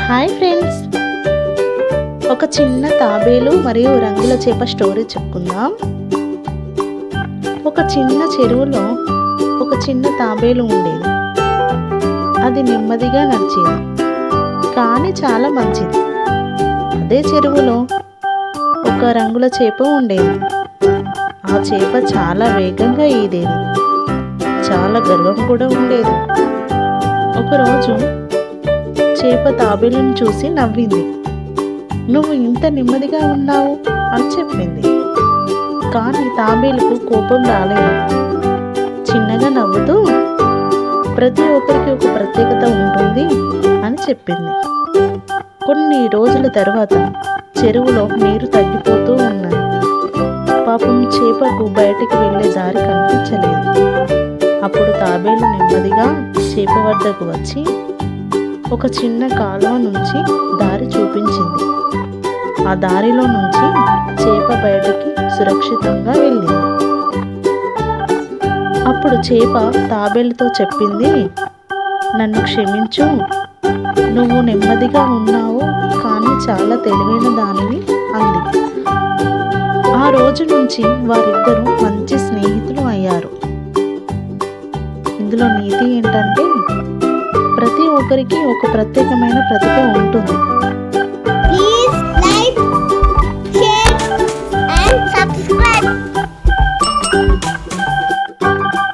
Hi friends, ఒక చిన్న తాబేలు మరియు రంగుల చేప స్టోరీ చెప్పుకుందాం. ఒక చిన్న చెరువులో ఒక చిన్న తాబేలు ఉండేది. అది నెమ్మదిగా నడిచేది, కానీ చాలా మంచిది. అదే చెరువులో ఒక రంగుల చేప ఉండేది. ఆ చేప చాలా వేగంగా ఈదేది, చాలా గర్వం కూడా ఉండేది. ఒకరోజు చేప తాబేలును చూసి నవ్వింది. నువ్వు ఇంత నెమ్మదిగా ఉన్నావు అని చెప్పింది. కానీ తాబేలుకు కోపం రాలేదు. చిన్నగా నవ్వుతూ, ప్రతి ఒక్కరికి ఒక ప్రత్యేకత ఉంటుంది అని చెప్పింది. కొన్ని రోజుల తర్వాత చెరువులో నీరు తగ్గిపోతూ ఉన్నది. పాపం చేపకు బయటికి వెళ్ళే దారి కనిపించలేదు. అప్పుడు తాబేలు నెమ్మదిగా చేప వద్దకు వచ్చి ఒక చిన్న కాలువ నుంచి దారి చూపించింది. ఆ దారిలో నుంచి చేప బయటికి సురక్షితంగా వెళ్ళింది. అప్పుడు చేప తాబేలుతో చెప్పింది, నన్ను క్షమించు, నువ్వు నెమ్మదిగా ఉన్నావు, కానీ చాలా తెలివైన దానివి అంది. ఆ రోజు నుంచి వారిద్దరూ మంచి స్నేహితులు అయ్యారు. ఇందులో నీతి ఏంటంటే, ప్రతి ఒక్కరికి ఒక ప్రత్యేకమైన ప్రతిభ ఉంటుంది.